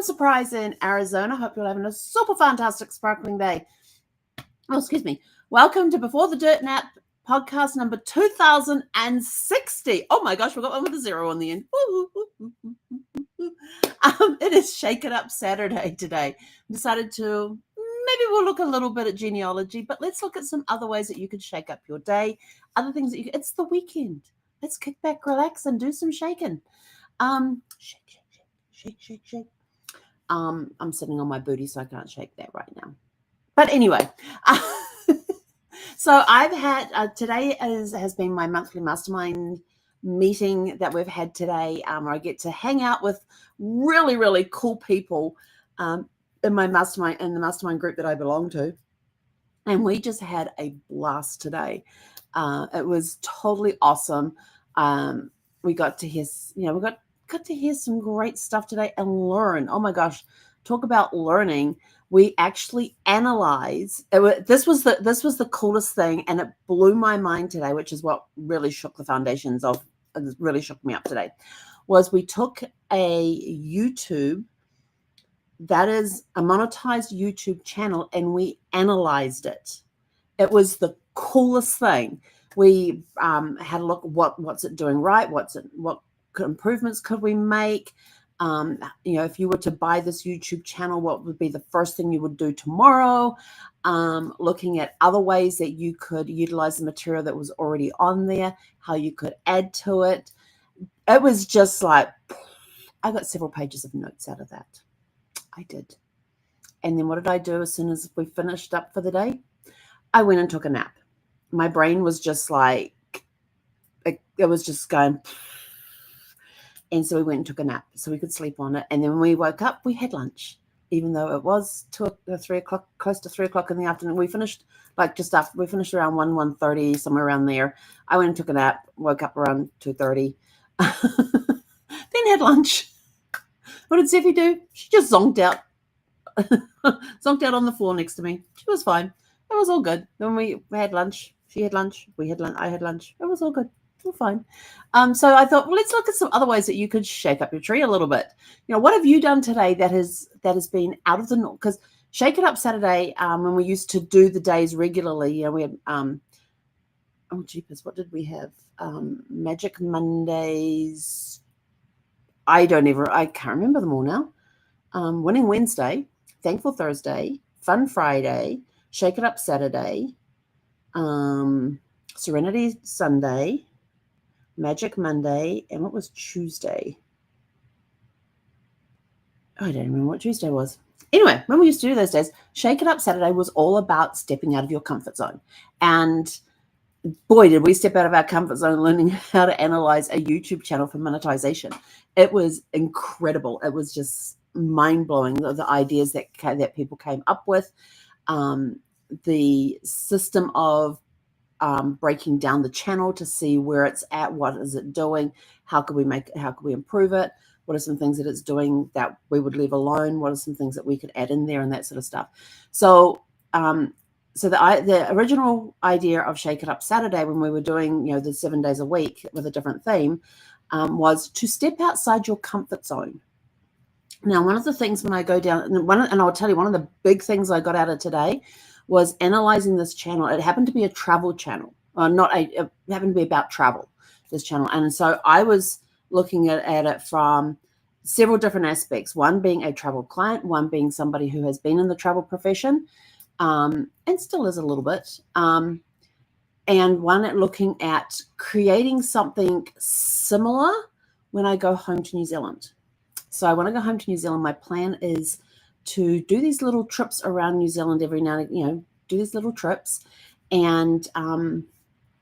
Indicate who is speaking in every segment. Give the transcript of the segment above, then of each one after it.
Speaker 1: from Surprise in Arizona. Hope you're having a super fantastic sparkling day. Oh, excuse me. Welcome to Before the Dirt Nap podcast number 2060. Oh my gosh, we got one with a zero on the end. It is Shake It Up Saturday today. Decided to maybe we'll look a little bit at genealogy, but let's look at some other ways that you could shake up your day. Other things that you it's the weekend. Let's kick back, relax, and do some shaking. Shake, shake, shake, shake, shake, shake. I'm sitting on my booty, so I can't shake that right now. But anyway, so I've had today has been my monthly mastermind meeting that we've had today. Where I get to hang out with really, really cool people in my mastermind, in the mastermind group that I belong to, and we just had a blast today. It was totally awesome. We got to hear, we got to hear some great stuff today and learn. Oh my gosh, talk about learning. We actually analyze. This was the coolest thing, and it blew my mind today, which is what really shook the foundations of. It really shook me up today. Was we took a YouTube that is a monetized YouTube channel and we analyzed it. It was the coolest thing. We had a look at what's it doing right, what improvements could we make. If you were to buy this YouTube channel, what would be the first thing you would do tomorrow? Looking at other ways that you could utilize the material that was already on there, how you could add to it. It was just like, I got several pages of notes out of that. I did. And then what did I do as soon as we finished up for the day? I went and took a nap. My brain was just like, it was just going. And so we went and took a nap so we could sleep on it. And then when we woke up, we had lunch, even though it was 3 o'clock, close to 3 o'clock in the afternoon. We finished we finished around 1:30, somewhere around there. I went and took a nap, woke up around 2:30, then had lunch. What did Zeffie do? She just zonked out. Zonked out on the floor next to me. She was fine. It was all good. Then we had lunch. She had lunch. We had lunch. I had lunch. It was all good. All fine. So I thought, well, let's look at some other ways that you could shake up your tree a little bit. What have you done today that has been out of the norm? Because Shake It Up Saturday, when we used to do the days regularly, we had oh jeepers, what did we have? Magic Mondays. I can't remember them all now. Winning Wednesday, Thankful Thursday, Fun Friday, Shake It Up Saturday, Serenity Sunday, Magic Monday, and what was Tuesday? I don't remember what Tuesday was. Anyway, when we used to do those days, Shake It Up Saturday was all about stepping out of your comfort zone. And boy, did we step out of our comfort zone learning how to analyze a YouTube channel for monetization. It was incredible. It was just mind-blowing, the ideas that people came up with, the system of breaking down the channel to see where it's at, what is it doing, how could we improve it, what are some things that it's doing that we would leave alone, what are some things that we could add in there, and that sort of stuff. So the original idea of Shake It Up Saturday, when we were doing the 7 days a week with a different theme, was to step outside your comfort zone. Now, one of the things when I go down, and I'll tell you, one of the big things I got out of today was analyzing this channel. It happened to be a travel channel, it happened to be about travel, this channel. And so I was looking at it from several different aspects, one being a travel client, one being somebody who has been in the travel profession, and still is a little bit, and one at looking at creating something similar when I go home to New Zealand. So when I go home to New Zealand, my plan is to do these little trips around New Zealand every now and again, do these little trips and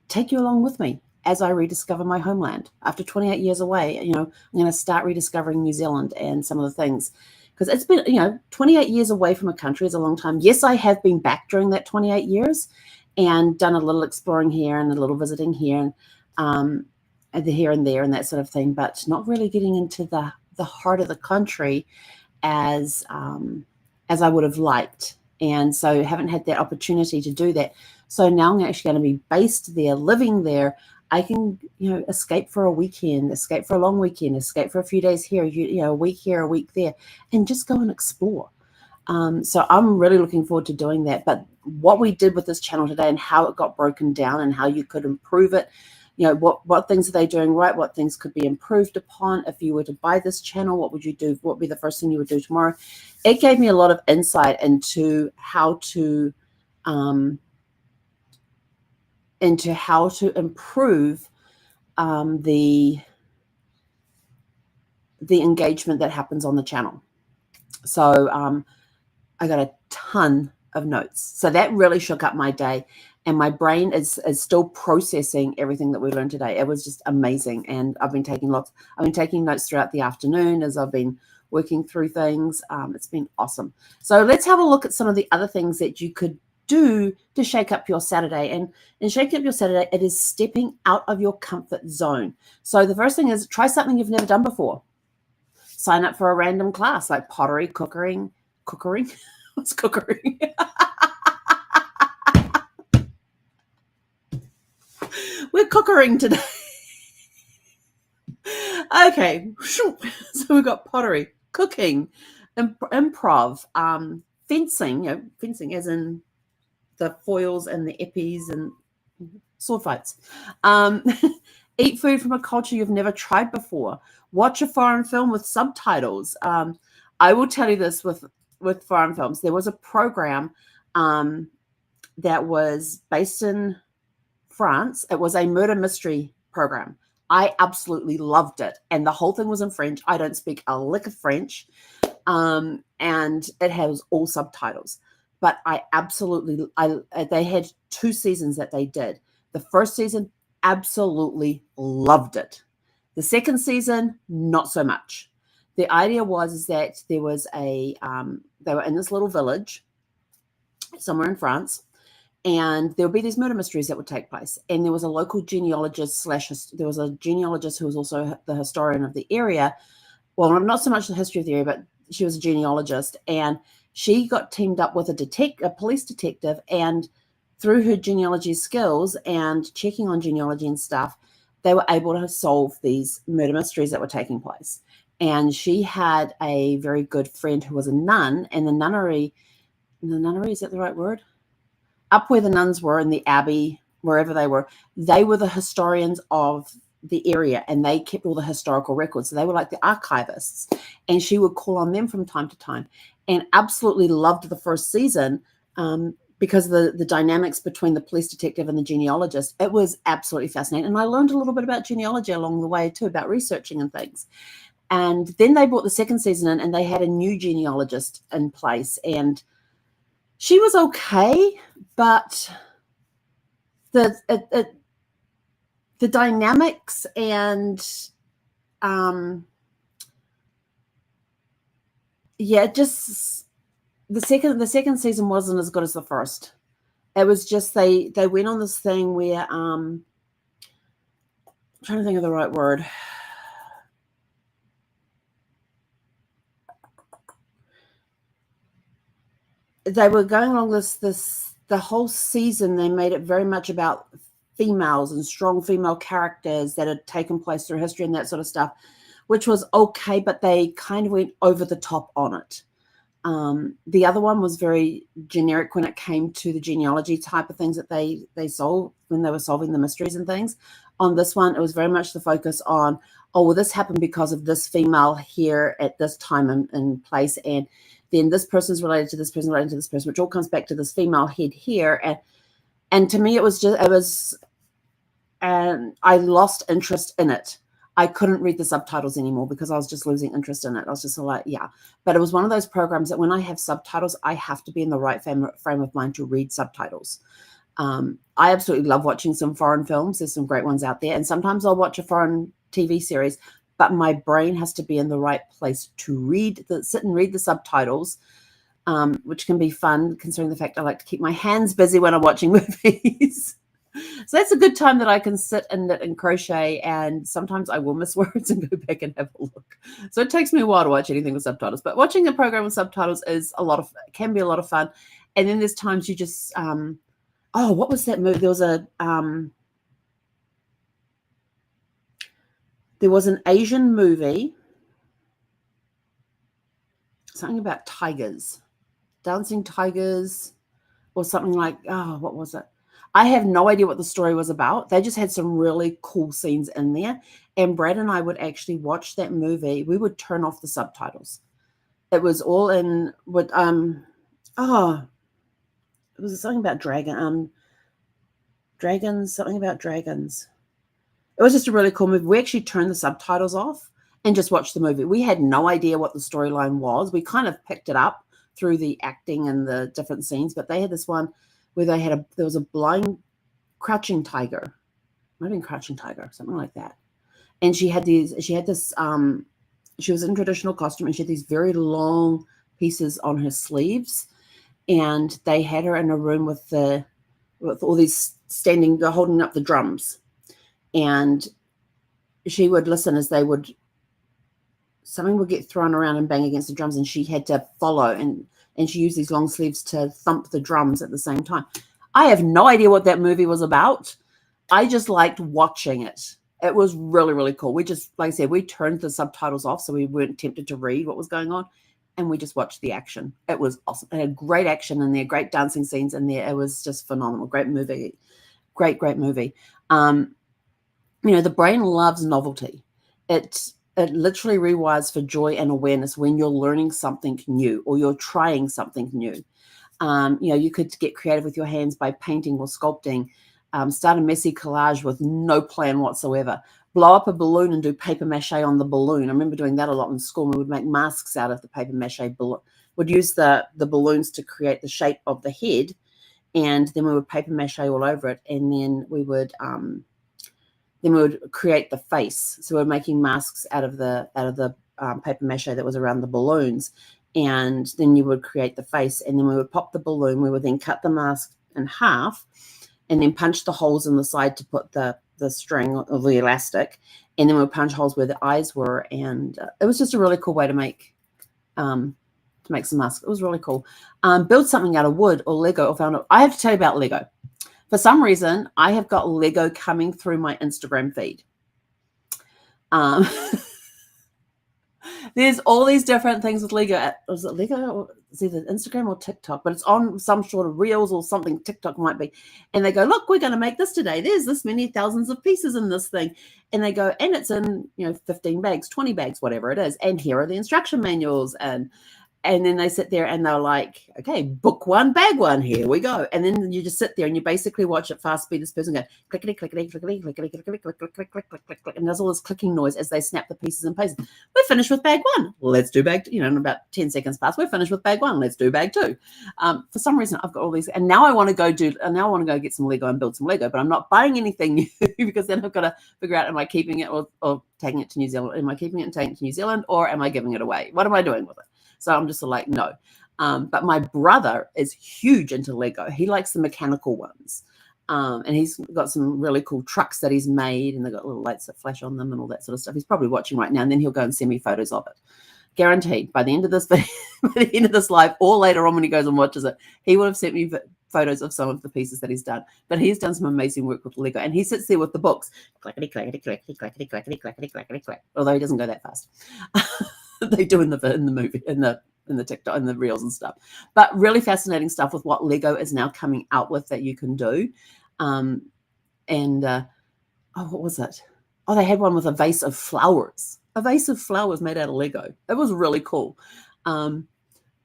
Speaker 1: take you along with me as I rediscover my homeland. After 28 years away, I'm going to start rediscovering New Zealand and some of the things. Because it's been, 28 years away from a country is a long time. Yes, I have been back during that 28 years and done a little exploring here and a little visiting here and here and there and that sort of thing, but not really getting into the heart of the country as I would have liked. And so haven't had that opportunity to do that. So now I'm actually going to be based there, living there, I can, escape for a weekend, escape for a long weekend, escape for a few days here, a week here, a week there, and just go and explore. So I'm really looking forward to doing that. But what we did with this channel today and how it got broken down and how you could improve it, what things are they doing right? What things could be improved upon? If you were to buy this channel, what would you do? What would be the first thing you would do tomorrow? It gave me a lot of insight into how to improve the engagement that happens on the channel. So I got a ton of notes. So that really shook up my day. And my brain is still processing everything that we learned today. It was just amazing. And I've been taking notes throughout the afternoon as I've been working through things. It's been awesome. So let's have a look at some of the other things that you could do to shake up your Saturday. And in shaking up your Saturday, it is stepping out of your comfort zone. So the first thing is try something you've never done before. Sign up for a random class like pottery, cooking. What's cooking? We're cooking today. Okay. So we've got pottery, cooking, improv, fencing, fencing as in the foils and the eppies and sword fights. Eat food from a culture you've never tried before. Watch a foreign film with subtitles. I will tell you this with foreign films. There was a program that was based in France. It was a murder mystery program. I absolutely loved it. And the whole thing was in French. I don't speak a lick of French. And it has all subtitles. But they had 2 seasons that they did. The first season, absolutely loved it. The second season, not so much. The idea is that there was they were in this little village somewhere in France, and there would be these murder mysteries that would take place. And there was a local genealogist there was a genealogist who was also the historian of the area. Well, not so much the history of the area, but she was a genealogist. And she got teamed up with a police detective, and through her genealogy skills and checking on genealogy and stuff, they were able to solve these murder mysteries that were taking place. And she had a very good friend who was a nun, and the nunnery, is that the right word? Up where the nuns were in the abbey, wherever they were the historians of the area, and they kept all the historical records. So they were like the archivists, and she would call on them from time to time, and absolutely loved the first season because of the dynamics between the police detective and the genealogist. It was absolutely fascinating. And I learned a little bit about genealogy along the way too, about researching and things. And then they brought the second season in, and they had a new genealogist in place, and she was okay, but the dynamics and just the second season wasn't as good as the first. It was just they went on this thing where I'm trying to think of the right word. They were going along the whole season. They made it very much about females and strong female characters that had taken place through history and that sort of stuff, which was okay, but they kind of went over the top on it. The other one was very generic when it came to the genealogy type of things that they solved when they were solving the mysteries and things. On this one, it was very much the focus on, this happened because of this female here at this time and place, and then this person's related to this person, related to this person, which all comes back to this female head here. And to me, and I lost interest in it. I couldn't read the subtitles anymore because I was just losing interest in it. I was just like, yeah. But it was one of those programs that when I have subtitles, I have to be in the right frame of mind to read subtitles. I absolutely love watching some foreign films. There's some great ones out there. And sometimes I'll watch a foreign TV series, but my brain has to be in the right place to sit and read the subtitles, which can be fun considering the fact I like to keep my hands busy when I'm watching movies. So that's a good time that I can sit and knit and crochet, and sometimes I will miss words and go back and have a look. So it takes me a while to watch anything with subtitles, but watching a program with subtitles can be a lot of fun. And then there's times you just, what was that movie? There was There was an Asian movie, something about tigers, dancing tigers, or something like, oh, what was it? I have no idea what the story was about. They just had some really cool scenes in there. And Brad and I would actually watch that movie. We would turn off the subtitles. It was all in with it was something about dragons, something about dragons. It was just a really cool movie. We actually turned the subtitles off and just watched the movie. We had no idea what the storyline was. We kind of picked it up through the acting and the different scenes, but they had this one where there was a blind crouching tiger, maybe crouching tiger, something like that. And she was in traditional costume, and she had these very long pieces on her sleeves, and they had her in a room with all these holding up the drums, and she would listen as something would get thrown around and bang against the drums, and she had to follow, and she used these long sleeves to thump the drums at the same time. I have no idea what that movie was about. I just liked watching it. It was really, really cool. We just, like I said, we turned the subtitles off so we weren't tempted to read what was going on, and we just watched the action. It was awesome. It had great action in there, great dancing scenes in there. It was just phenomenal. Great movie. Great movie. The brain loves novelty. It literally rewires for joy and awareness when you're learning something new or you're trying something new. You could get creative with your hands by painting or sculpting. Start a messy collage with no plan whatsoever. Blow up a balloon and do paper mache on the balloon. I remember doing that a lot in school. We would make masks out of the paper mache balloon. We'd use the balloons to create the shape of the head, and then we would paper mache all over it, and then we would create the face. So we're making masks out of the paper mache that was around the balloons, and then you would create the face, and then we would pop the balloon. We would then cut the mask in half, and then punch the holes in the side to put the string or the elastic, and then we would punch holes where the eyes were, and it was just a really cool way to make some masks. It was really cool. Build something out of wood or Lego or found it. I have to tell you about Lego. For some reason, I have got Lego coming through my Instagram feed. There's all these different things with Lego. Was it Lego? Or it's either Instagram or TikTok, but it's on some sort of reels or something. TikTok might be. And they go, look, we're going to make this today. There's this many thousands of pieces in this thing. And they go, and it's in 15 bags, 20 bags, whatever it is. And here are the instruction manuals. And then they sit there and they're like, okay, book one, bag one, here we go. And then you just sit there and you basically watch at fast speed this person go clickety, clickety, clickety, clickety, clickety, click, click, click, click, click, click, click, and there's all this clicking noise as they snap the pieces and pieces. We're finished with bag one. Let's do bag, in about 10 seconds past, we're finished with bag one. Let's do bag two. For some reason, I've got all these, and now I want to go get some Lego and build some Lego, but I'm not buying anything new because then I've got to figure out, am I keeping it or taking it to New Zealand? Am I keeping it and taking it to New Zealand, or am I giving it away? What am I doing with it? So I'm just like, no. But my brother is huge into Lego. He likes the mechanical ones. And he's got some really cool trucks that he's made, and they've got little lights that flash on them and all that sort of stuff. He's probably watching right now, and then he'll go and send me photos of it. Guaranteed, by the end of this by the end of this live, or later on when he goes and watches it, he will have sent me photos of some of the pieces that he's done. But he's done some amazing work with Lego, and he sits there with the books, clackety, clackety, clackety, clackety, clackety, clackety, clackety, clack. Although he doesn't go that fast. They do in the movie, in the TikTok, in the reels and stuff. But really fascinating stuff with what Lego is now coming out with that you can do. What was it? Oh, they had one with a vase of flowers. A vase of flowers made out of Lego. It was really cool. And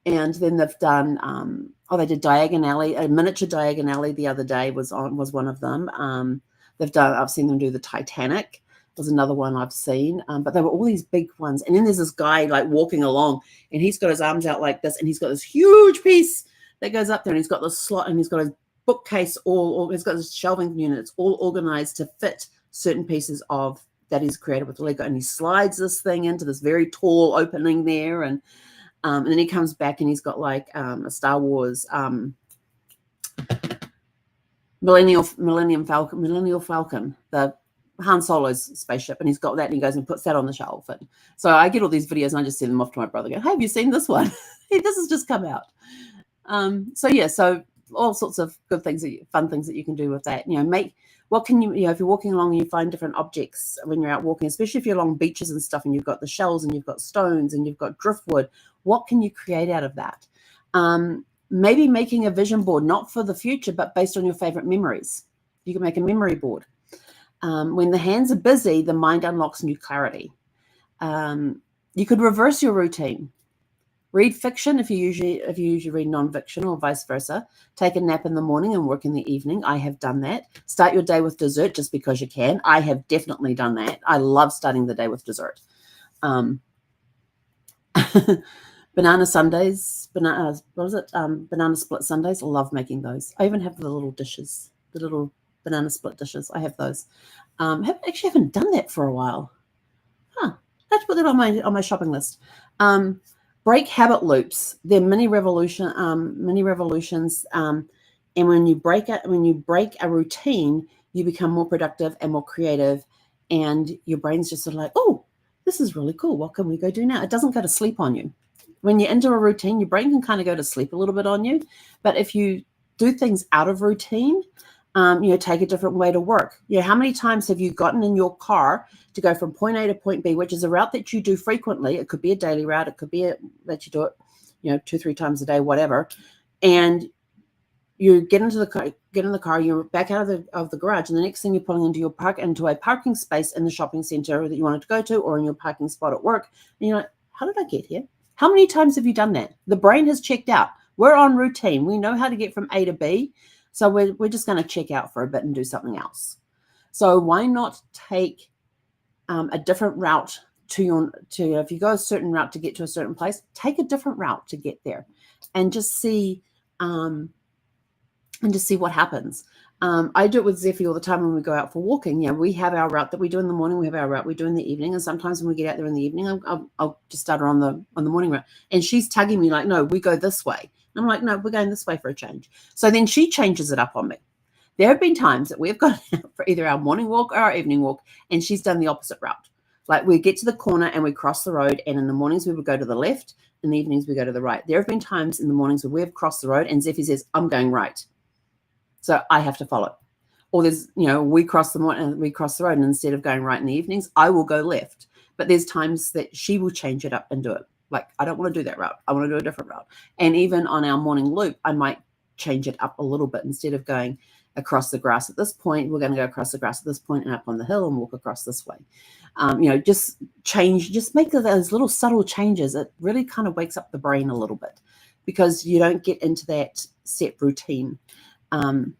Speaker 1: then they've done, they did Diagon Alley, a miniature Diagon Alley the other day was one of them. I've seen them do the Titanic. Was another one I've seen, but they were all these big ones. And then there's this guy like walking along, and he's got his arms out like this, and he's got this huge piece that goes up there, and he's got this slot, and he's got his bookcase all he's got this shelving unit. It's all organized to fit certain pieces of that he's created with Lego, and he slides this thing into this very tall opening there, and then he comes back, and he's got like a Star Wars Millennium Falcon, the Han Solo's spaceship, and he's got that, and he goes and puts that on the shelf. And so I get all these videos, and I just send them off to my brother. Go, hey, have you seen this one? This has just come out. So all sorts of good things, fun things that you can do with that. What can you, if you're walking along and you find different objects when you're out walking, especially if you're along beaches and stuff and you've got the shells and you've got stones and you've got driftwood, what can you create out of that? Maybe making a vision board, not for the future, but based on your favorite memories. You can make a memory board. When the hands are busy, the mind unlocks new clarity. You could reverse your routine. Read fiction if you usually read nonfiction, or vice versa. Take a nap in the morning and work in the evening. I have done that. Start your day with dessert just because you can. I have definitely done that. I love starting the day with dessert. Banana sundaes, banana split sundaes. I love making those. I even have the little dishes, the little banana split dishes. I have those. Haven't done that for a while. Let's put that on my shopping list. Break habit loops. They're mini revolutions. And when you break a routine, you become more productive and more creative, and your brain's just sort of like, oh, this is really cool. What can we go do now? It doesn't go to sleep on you. When you're into a routine, your brain can kind of go to sleep a little bit on you. But if you do things out of routine, take a different way to work. How many times have you gotten in your car to go from point A to point B, which is a route that you do frequently? It could be a daily route. It could be that you do it, 2-3 times a day, whatever. And you get in the car, you're back out of the garage, and the next thing you're pulling into a parking space in the shopping center that you wanted to go to, or in your parking spot at work. And you're like, how did I get here? How many times have you done that? The brain has checked out. We're on routine. We know how to get from A to B. So we're just going to check out for a bit and do something else. So why not take a different route if you go a certain route to get to a certain place, take a different route to get there, and just see what happens. I do it with Zephy all the time when we go out for walking. We have our route that we do in the morning. We have our route we do in the evening. And sometimes when we get out there in the evening, I'll just start her on the morning route. And she's tugging me like, no, we go this way. And I'm like, no, we're going this way for a change. So then she changes it up on me. There have been times that we've gone out for either our morning walk or our evening walk, and she's done the opposite route. Like, we get to the corner and we cross the road, and in the mornings we would go to the left, in the evenings we go to the right. There have been times in the mornings where we've crossed the road and Zephy says, I'm going right. So I have to follow. Or there's, we cross the road, and instead of going right in the evenings, I will go left. But there's times that she will change it up and do it. Like, I don't want to do that route. I want to do a different route. And even on our morning loop, I might change it up a little bit. Instead of going across the grass at this point, we're going to go across the grass at this point and up on the hill and walk across this way. Just make those little subtle changes. It really kind of wakes up the brain a little bit, because you don't get into that set routine. And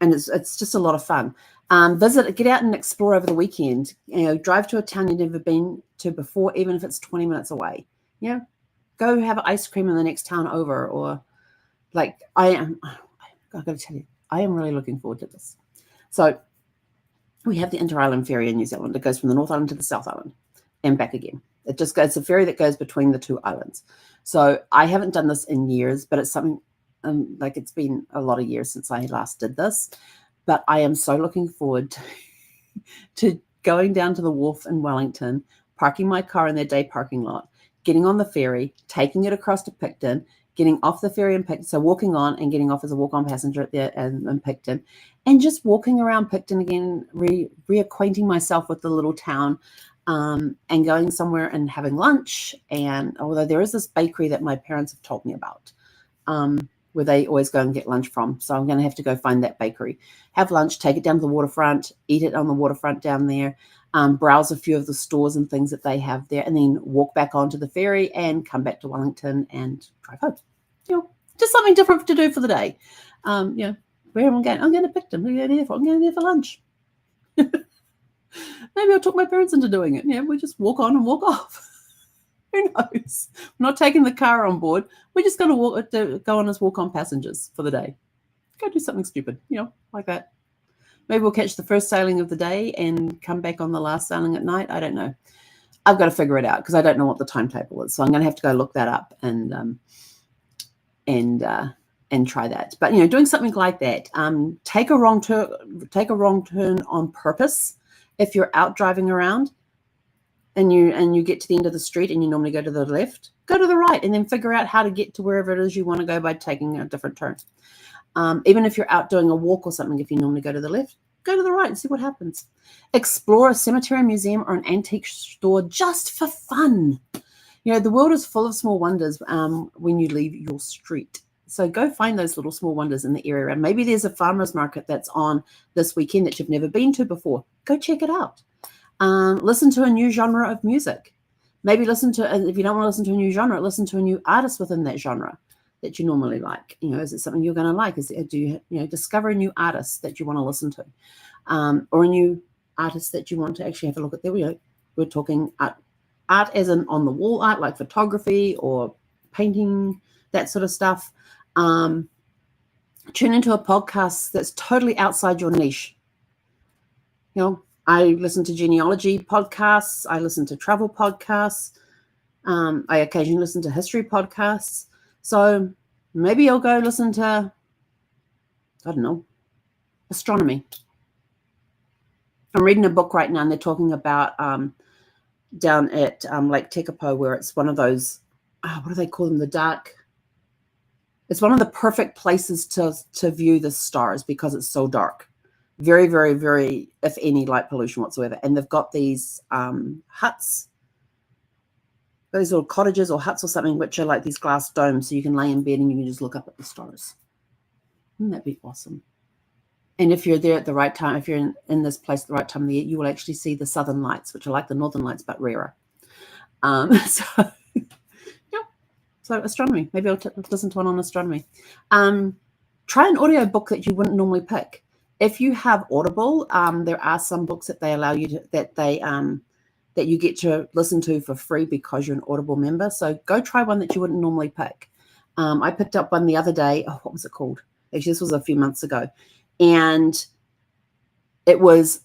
Speaker 1: it's just a lot of fun. Get out and explore over the weekend. Drive to a town you've never been to before, even if it's 20 minutes away. Go have ice cream in the next town over, or I've got to tell you, I am really looking forward to this. So we have the Inter-Island Ferry in New Zealand. It goes from the North Island to the South Island and back again. It's a ferry that goes between the two islands. So I haven't done this in years, but it's something, it's been a lot of years since I last did this. But I am so looking forward to going down to the wharf in Wellington, parking my car in their day parking lot, getting on the ferry, taking it across to Picton, getting off the ferry in Picton, so walking on and getting off as a walk-on passenger in Picton, and just walking around Picton again, reacquainting myself with the little town, and going somewhere and having lunch. And although there is this bakery that my parents have told me about, where they always go and get lunch from. So I'm going to have to go find that bakery, have lunch, take it down to the waterfront, eat it on the waterfront down there, browse a few of the stores and things that they have there, and then walk back onto the ferry and come back to Wellington and drive home. Just something different to do for the day. Where am I going? I'm going to Picton. I'm going there for lunch. Maybe I'll talk my parents into doing it. We just walk on and walk off. Who knows? We're not taking the car on board. We're just going to go on as walk-on passengers for the day. Go do something stupid, like that. Maybe we'll catch the first sailing of the day and come back on the last sailing at night. I don't know. I've got to figure it out, because I don't know what the timetable is. So I'm going to have to go look that up and try that. But doing something like that. Take a wrong turn on purpose. If you're out driving around and you get to the end of the street and you normally go to the left, go to the right, and then figure out how to get to wherever it is you want to go by taking a different turn. Even if you're out doing a walk or something, if you normally go to the left, Go to the right and see what happens. Explore a cemetery, museum, or an antique store just for fun. The world is full of small wonders when you leave your street. So go find those little small wonders in the area. Maybe there's a farmer's market that's on this weekend that you've never been to before. Go check it out. Listen to a new genre of music. Maybe if you don't want to listen to a new genre, listen to a new artist within that genre that you normally like. Is it something you're going to like? Do you discover a new artist that you want to listen to, or a new artist that you want to actually have a look at? There we're talking art as in on the wall art, like photography or painting, that sort of stuff. Tune into a podcast that's totally outside your niche. I listen to genealogy podcasts. I listen to travel podcasts. I occasionally listen to history podcasts. So maybe you'll go listen to, I don't know, astronomy. I'm reading a book right now, and they're talking about down at Lake Tekapo, where it's one of those, what do they call them? It's one of the perfect places to view the stars because it's so dark. Very, very, very, if any, light pollution whatsoever. And they've got these huts, those little cottages or huts or something, which are like these glass domes, so you can lay in bed and you can just look up at the stars. Wouldn't that be awesome? And if you're there at the right time, if you're in this place at the right time of the year, you will actually see the southern lights, which are like the northern lights, but rarer. So astronomy. Maybe I'll listen to one on astronomy. Try an audio book that you wouldn't normally pick. If you have Audible, there are some books that they allow you to, that you get to listen to for free because you're an Audible member. So go try one that you wouldn't normally pick. I picked up one the other day. Oh, what was it called? Actually, this was a few months ago. And it was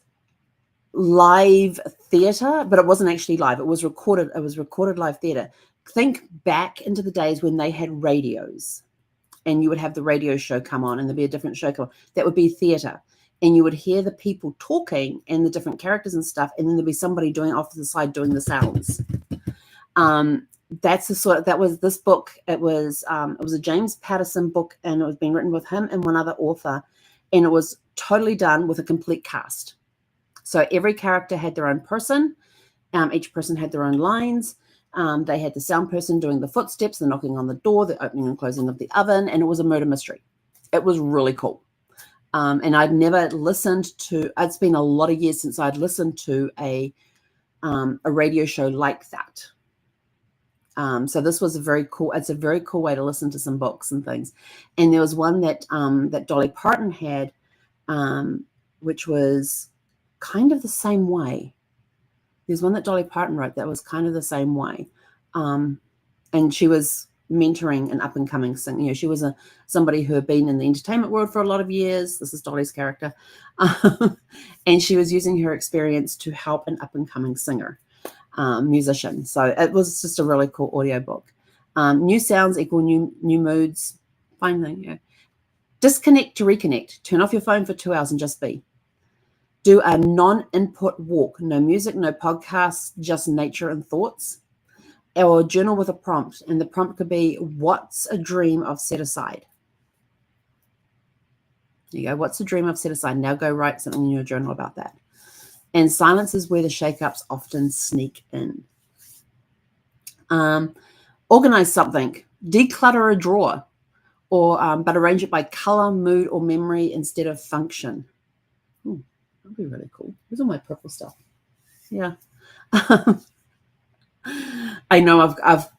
Speaker 1: live theater, but it wasn't actually live. It was recorded. It was recorded live theater. Think back into the days when they had radios, and you would have the radio show come on, and there'd be a different show come on. That would be theater. And you would hear the people talking and the different characters and stuff, and then there'd be somebody doing off to the side doing the sounds. That was this book. It was a James Patterson book, and it was being written with him and one other author, and it was totally done with a complete cast. So every character had their own person. Each person had their own lines. They had the sound person doing the footsteps, the knocking on the door, the opening and closing of the oven, and it was a murder mystery. It was really cool. And I'd never listened to, it's been a lot of years since I'd listened to a radio show like that. So this was it's a very cool way to listen to some books and things. And there was one that Dolly Parton had, which was kind of the same way. There's one that Dolly Parton wrote that was kind of the same way. And she was mentoring an up-and-coming singer. She was somebody who had been in the entertainment world for a lot of years. This is Dolly's character. And she was using her experience to help an up-and-coming singer, musician. So it was just a really cool audiobook. New sounds equal new moods. Fine thing, yeah. Disconnect to reconnect. Turn off your phone for 2 hours and just be. Do a non-input walk. No music, no podcasts, just nature and thoughts. Or journal with a prompt. And the prompt could be, what's a dream I've set aside? There you go. What's a dream I've set aside? Now go write something in your journal about that. And silence is where the shake-ups often sneak in. Organize something. Declutter a drawer. But arrange it by color, mood, or memory instead of function. That'd be really cool. Where's all my purple stuff? Yeah. I know I've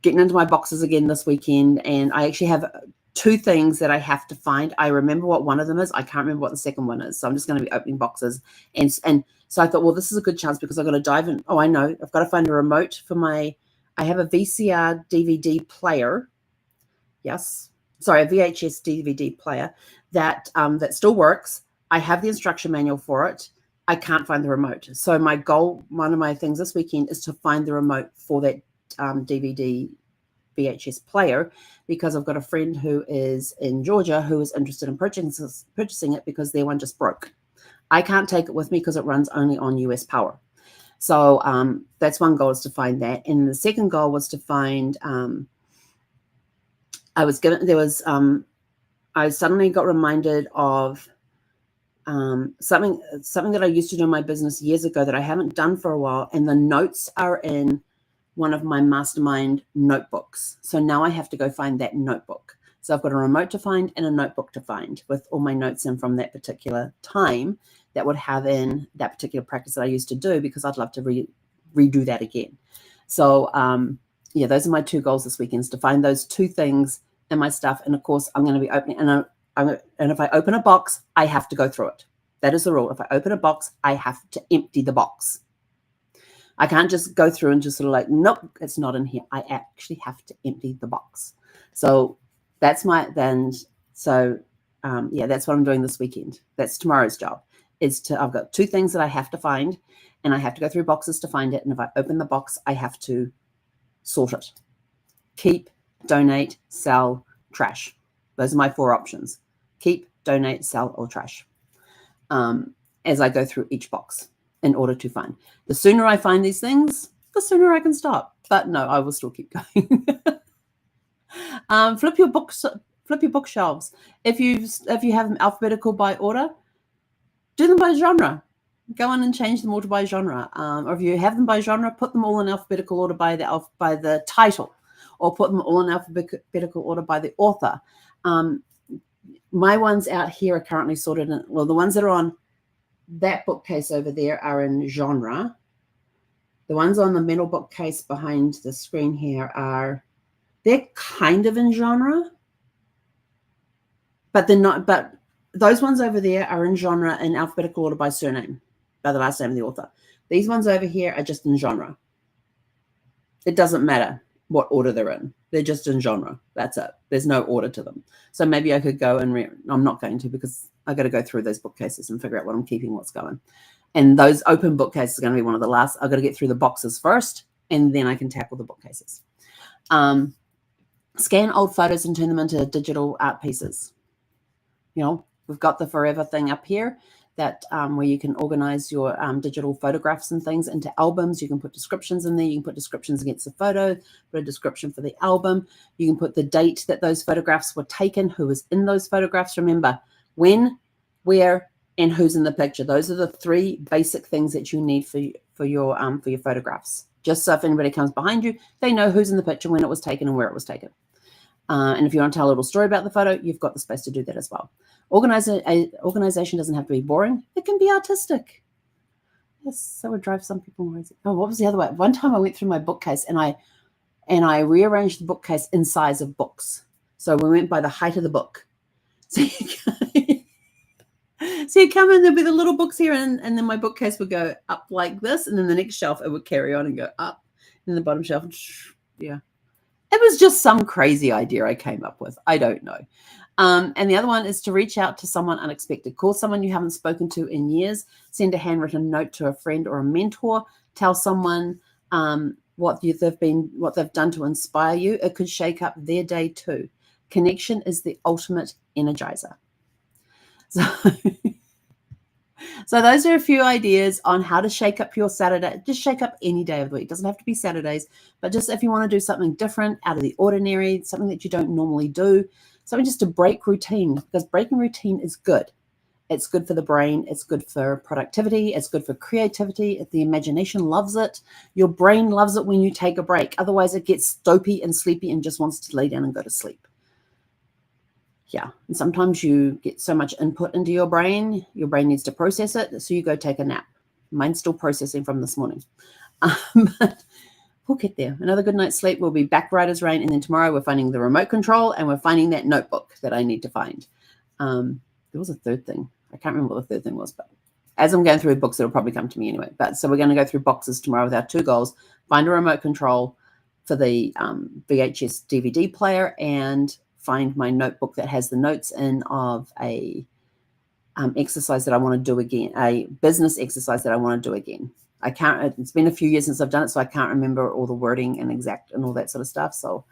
Speaker 1: getting into my boxes again this weekend, and I actually have 2 things that I have to find. I remember what one of them is. I can't remember what the second one is. So I'm just going to be opening boxes. And so I thought, well, this is a good chance because I've got to dive in. Oh, I know. I've got to find a remote for I have a VCR DVD player. Yes. Sorry, a VHS DVD player that still works. I have the instruction manual for it. I can't find the remote. So my goal, one of my things this weekend is to find the remote for that DVD VHS player, because I've got a friend who is in Georgia who is interested in purchasing it because their one just broke. I can't take it with me because it runs only on US power. So that's one goal, is to find that. And the second goal was to find, I suddenly got reminded of something that I used to do in my business years ago that I haven't done for a while, and the notes are in one of my mastermind notebooks. So now I have to go find that notebook. So I've got a remote to find and a notebook to find with all my notes in from that particular time that would have in that particular practice that I used to do, because I'd love to redo that again. So yeah, those are my 2 goals this weekend, is to find those 2 things in my stuff. And of course, I'm going to be opening, and if I open a box, I have to go through it. That is the rule. If I open a box, I have to empty the box. I can't just go through and just sort of like, nope, it's not in here. I actually have to empty the box. So that's yeah, that's what I'm doing this weekend. That's tomorrow's job. I've got 2 things that I have to find, and I have to go through boxes to find it. And if I open the box, I have to sort it. Keep, donate, sell, trash. Those are my 4 options. Keep, donate, sell, or trash. As I go through each box in order to find. The sooner I find these things, the sooner I can stop. But no, I will still keep going. Flip your bookshelves. If you have them alphabetical by order, do them by genre. Go on and change them all to by genre. Or if you have them by genre, put them all in alphabetical order by the title, or put them all in alphabetical order by the author. My ones out here are currently sorted in, well, the ones that are on that bookcase over there are in genre. The ones on the middle bookcase behind the screen here they're kind of in genre, but they're not. But those ones over there are in genre in alphabetical order by surname, by the last name of the author. These ones over here are just in genre. It doesn't matter what order they're in. They're just in genre. That's it. There's no order to them. So maybe I could go and I'm not going to, because I got to go through those bookcases and figure out what I'm keeping, what's going. And those open bookcases are going to be one of the last. I've got to get through the boxes first, and then I can tackle the bookcases. Scan old photos and turn them into digital art pieces. You know, we've got the Forever thing up here, that where you can organize your digital photographs and things into albums. You can put descriptions in there. You can put descriptions against the photo, put a description for the album. You can put the date that those photographs were taken, who was in those photographs. Remember, when, where, and who's in the picture. Those are the 3 basic things that you need for your photographs. Just so if anybody comes behind you, they know who's in the picture, when it was taken, and where it was taken. And if you want to tell a little story about the photo, you've got the space to do that as well. Organization doesn't have to be boring. It can be artistic. Yes, that would drive some people crazy. Oh, what was the other way? One time I went through my bookcase and I rearranged the bookcase in size of books. So we went by the height of the book. So you come in, there'll be the little books here, and then my bookcase would go up like this, and then the next shelf, it would carry on and go up. And the bottom shelf, yeah. It was just some crazy idea I came up with. I don't know. And the other one is to reach out to someone unexpected. Call someone you haven't spoken to in years. Send a handwritten note to a friend or a mentor. Tell someone what they've done to inspire you. It could shake up their day too. Connection is the ultimate energizer. So those are a few ideas on how to shake up your Saturday. Just shake up any day of the week. It doesn't have to be Saturdays, but just if you want to do something different, out of the ordinary, something that you don't normally do, something just to break routine, because breaking routine is good. It's good for the brain. It's good for productivity. It's good for creativity. The imagination loves it. Your brain loves it when you take a break. Otherwise, it gets dopey and sleepy and just wants to lay down and go to sleep. Yeah, and sometimes you get so much input into your brain needs to process it, so you go take a nap. Mine's still processing from this morning. But we'll get there. Another good night's sleep. We'll be back right as rain, and then tomorrow we're finding the remote control, and we're finding that notebook that I need to find. There was a third thing. I can't remember what the third thing was, but as I'm going through books, it'll probably come to me anyway. But so we're going to go through boxes tomorrow with our 2 goals: find a remote control for the VHS DVD player, and find my notebook that has the notes in of a exercise that I want to do again, a business exercise that I want to do again. It's been a few years since I've done it, so I can't remember all the wording and exact and all that sort of stuff. So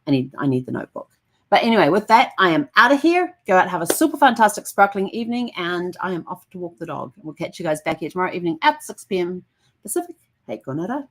Speaker 1: I need the notebook. But anyway, with that, I am out of here. Go out, have a super fantastic sparkling evening, and I am off to walk the dog. We'll catch you guys back here tomorrow evening at 6 p.m. Pacific. Hey, Konara.